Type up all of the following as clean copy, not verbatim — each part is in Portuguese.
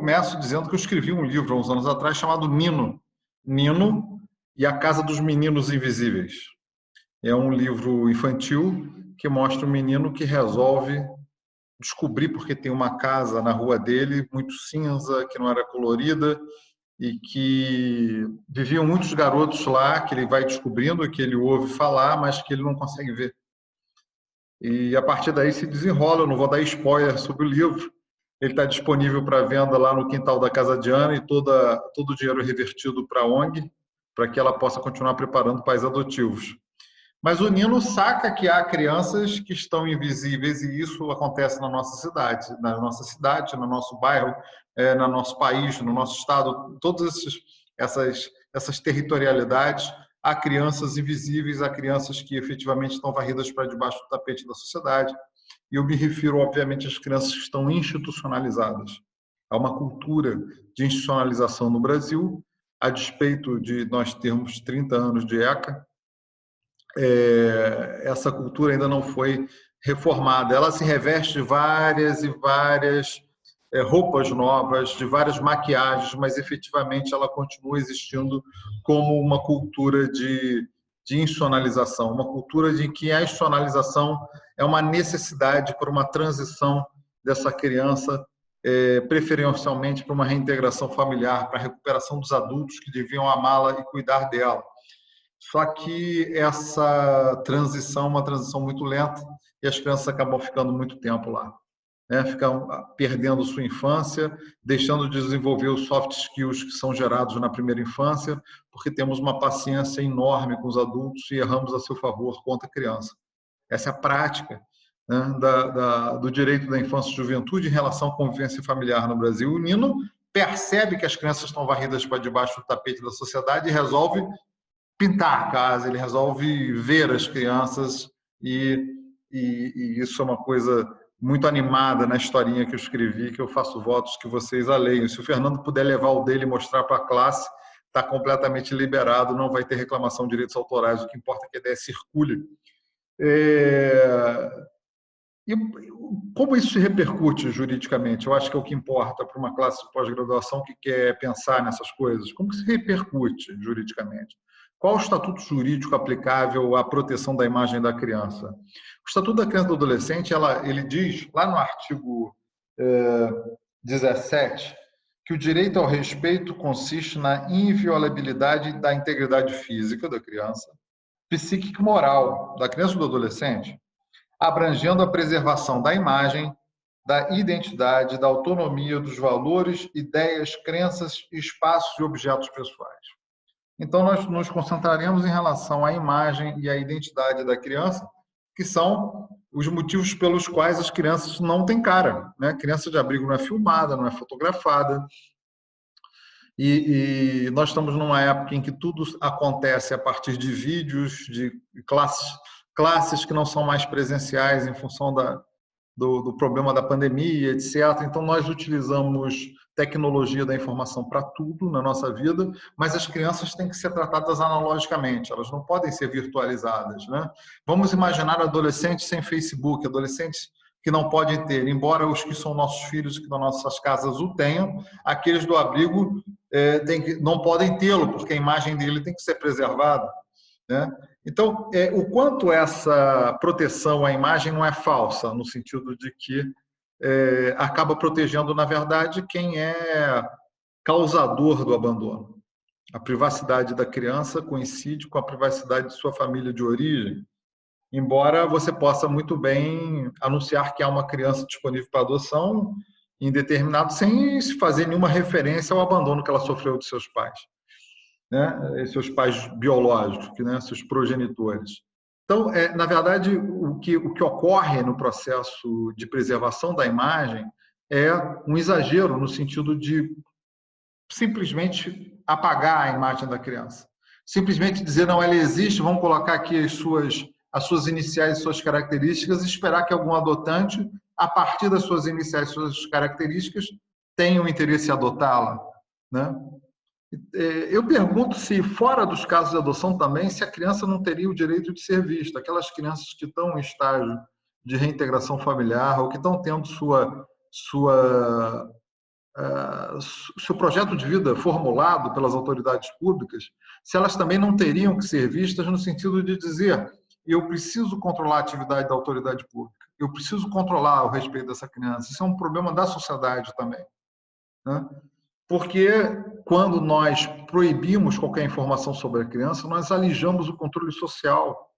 começo dizendo que eu escrevi um livro há uns anos atrás chamado Nino. Nino e a Casa dos Meninos Invisíveis. É um livro infantil que mostra um menino que resolve descobrir porque tem uma casa na rua dele muito cinza, que não era colorida e que viviam muitos garotos lá, que ele vai descobrindo, que ele ouve falar, mas que ele não consegue ver. E a partir daí se desenrola, eu não vou dar spoiler sobre o livro, ele está disponível para venda lá no quintal da Casa de Ana e todo o dinheiro é revertido para a ONG, para que ela possa continuar preparando pais adotivos. Mas o Nino saca que há crianças que estão invisíveis e isso acontece na nossa cidade, no nosso bairro, no nosso país, no nosso estado, todas essas territorialidades. Há crianças invisíveis, há crianças que efetivamente estão varridas para debaixo do tapete da sociedade. E eu me refiro, obviamente, às crianças que estão institucionalizadas. Há uma cultura de institucionalização no Brasil, a despeito de nós termos 30 anos de ECA, essa cultura ainda não foi reformada. Ela se reveste de várias e várias roupas novas, de várias maquiagens, mas efetivamente ela continua existindo como uma cultura de institucionalização, uma cultura de que a institucionalização é uma necessidade para uma transição dessa criança, preferencialmente para uma reintegração familiar, para a recuperação dos adultos que deviam amá-la e cuidar dela. Só que essa transição é uma transição muito lenta e as crianças acabam ficando muito tempo lá. Ficam perdendo sua infância, deixando de desenvolver os soft skills que são gerados na primeira infância, porque temos uma paciência enorme com os adultos e erramos a seu favor contra a criança. Essa é a prática, né, do direito da infância e juventude em relação à convivência familiar no Brasil. O Nino percebe que as crianças estão varridas para debaixo do tapete da sociedade e resolve pintar a casa, ele resolve ver as crianças e isso é uma coisa muito animada na historinha que eu escrevi, que eu faço votos que vocês a leiam. Se o Fernando puder levar o dele e mostrar para a classe, está completamente liberado, não vai ter reclamação de direitos autorais, o que importa é que a ideia circule. E como isso se repercute juridicamente? Eu acho que é o que importa para uma classe de pós-graduação que quer pensar nessas coisas. Como que se repercute juridicamente? Qual o estatuto jurídico aplicável à proteção da imagem da criança? O Estatuto da Criança e do Adolescente, ele diz, lá no artigo 17, que o direito ao respeito consiste na inviolabilidade da integridade física da criança, psíquica e moral da criança e do adolescente, abrangendo a preservação da imagem, da identidade, da autonomia, dos valores, ideias, crenças, espaços e objetos pessoais. Então, nós nos concentraremos em relação à imagem e à identidade da criança, que são os motivos pelos quais as crianças não têm cara. Né? Criança de abrigo não é filmada, não é fotografada. E nós estamos numa época em que tudo acontece a partir de vídeos, de classes que não são mais presenciais em função do problema da pandemia, etc. Então, nós utilizamos tecnologia da informação para tudo na nossa vida, mas as crianças têm que ser tratadas analogicamente, elas não podem ser virtualizadas. Né? Vamos imaginar adolescentes sem Facebook, adolescentes que não podem ter, embora os que são nossos filhos, que nas nossas casas o tenham, aqueles do abrigo não podem tê-lo, porque a imagem dele tem que ser preservada. Né? Então, o quanto essa proteção à imagem não é falsa, no sentido de que acaba protegendo, na verdade, quem é causador do abandono. A privacidade da criança coincide com a privacidade de sua família de origem, embora você possa muito bem anunciar que há uma criança disponível para adoção em determinado, sem fazer nenhuma referência ao abandono que ela sofreu de seus pais. Né, seus pais biológicos, né, seus progenitores. Então, na verdade, o que ocorre no processo de preservação da imagem é um exagero no sentido de simplesmente apagar a imagem da criança. Simplesmente dizer, não, ela existe, vamos colocar aqui as suas iniciais e suas características e esperar que algum adotante, a partir das suas iniciais e suas características, tenha o interesse em adotá-la. Né? Eu pergunto se, fora dos casos de adoção também, se a criança não teria o direito de ser vista. Aquelas crianças que estão em estágio de reintegração familiar ou que estão tendo sua se o projeto de vida formulado pelas autoridades públicas, se elas também não teriam que ser vistas no sentido de dizer: eu preciso controlar a atividade da autoridade pública, eu preciso controlar o respeito dessa criança. Isso é um problema da sociedade também, né? Porque quando nós proibimos qualquer informação sobre a criança, nós alijamos o controle social.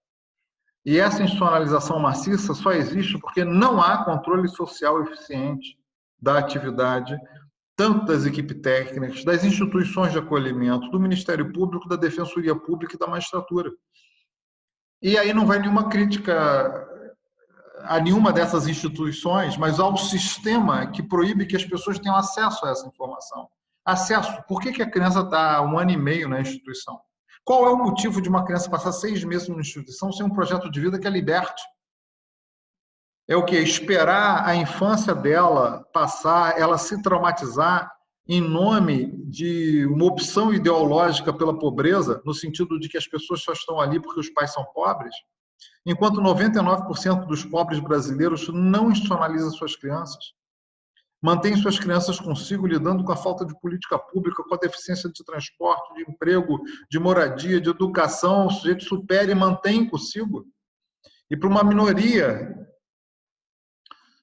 E essa institucionalização maciça só existe porque não há controle social eficiente da atividade, tanto das equipes técnicas, das instituições de acolhimento, do Ministério Público, da Defensoria Pública e da magistratura. E aí não vai nenhuma crítica a nenhuma dessas instituições, mas ao sistema que proíbe que as pessoas tenham acesso a essa informação. Acesso. Por que a criança está 1 ano e meio na instituição? Qual é o motivo de uma criança passar 6 meses numa instituição sem um projeto de vida que a liberte? É o quê? Esperar a infância dela passar, ela se traumatizar em nome de uma opção ideológica pela pobreza, no sentido de que as pessoas só estão ali porque os pais são pobres, enquanto 99% dos pobres brasileiros não institucionalizam suas crianças, mantém suas crianças consigo, lidando com a falta de política pública, com a deficiência de transporte, de emprego, de moradia, de educação, o sujeito supera e mantém consigo. E para uma minoria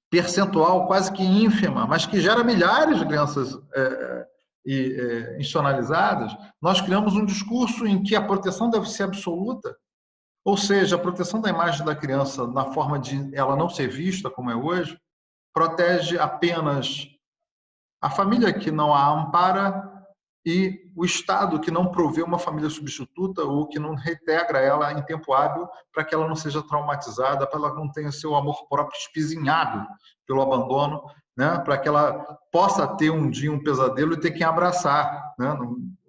percentual quase que ínfima, mas que gera milhares de crianças institucionalizadas, nós criamos um discurso em que a proteção deve ser absoluta, ou seja, a proteção da imagem da criança na forma de ela não ser vista, como é hoje, protege apenas a família que não a ampara e o Estado que não provê uma família substituta ou que não reintegra ela em tempo hábil para que ela não seja traumatizada, para que ela não tenha seu amor próprio espizinhado pelo abandono, né? Para que ela possa ter um dia um pesadelo e ter quem abraçar, né?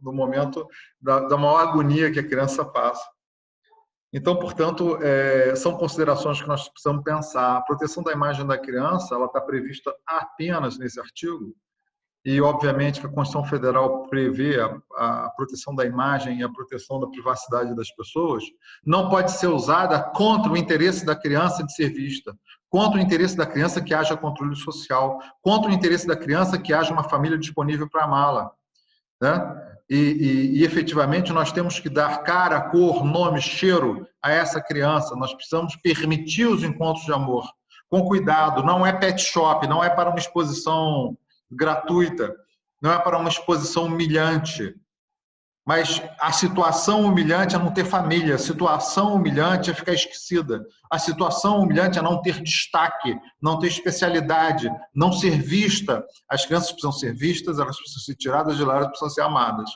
No momento da maior agonia que a criança passa. Então, portanto, são considerações que nós precisamos pensar. A proteção da imagem da criança, ela está prevista apenas nesse artigo, e, obviamente, que a Constituição Federal prevê a proteção da imagem e a proteção da privacidade das pessoas, não pode ser usada contra o interesse da criança de ser vista, contra o interesse da criança que haja controle social, contra o interesse da criança que haja uma família disponível para amá-la, né? E efetivamente nós temos que dar cara, cor, nome, cheiro a essa criança. Nós precisamos permitir os encontros de amor com cuidado. Não é pet shop, não é para uma exposição gratuita, não é para uma exposição humilhante. Mas a situação humilhante é não ter família, a situação humilhante é ficar esquecida, a situação humilhante é não ter destaque, não ter especialidade, não ser vista. As crianças precisam ser vistas, elas precisam ser tiradas de lá, elas precisam ser amadas.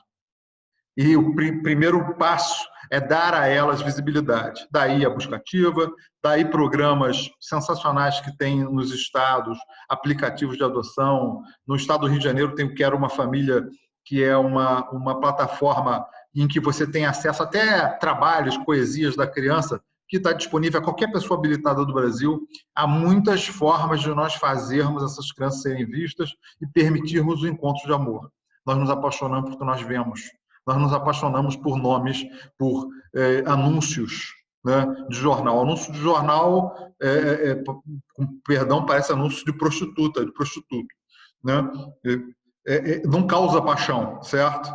E o primeiro passo é dar a elas visibilidade. Daí a buscativa, daí programas sensacionais que tem nos estados, aplicativos de adoção. No estado do Rio de Janeiro tem o Quero Uma Família, que é uma plataforma em que você tem acesso até a trabalhos, poesias da criança, que está disponível a qualquer pessoa habilitada do Brasil. Há muitas formas de nós fazermos essas crianças serem vistas e permitirmos o encontro de amor. Nós nos apaixonamos porque nós vemos. Nós nos apaixonamos por nomes, por anúncios, né, de jornal. Anúncio de jornal, com perdão, parece anúncio de prostituta, de prostituto, né? Não causa paixão, certo?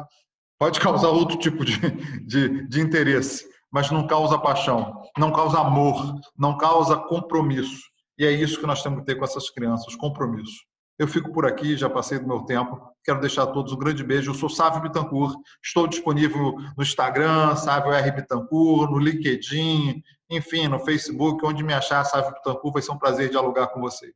Pode causar outro tipo de interesse, mas não causa paixão, não causa amor, não causa compromisso. E é isso que nós temos que ter com essas crianças, compromisso. Eu fico por aqui, já passei do meu tempo. Quero deixar a todos um grande beijo. Eu sou Sávio Bittencourt, estou disponível no Instagram, Sávio R. Bittencourt, no LinkedIn, enfim, no Facebook, onde me achar, Sávio Bittencourt, vai ser um prazer dialogar com vocês.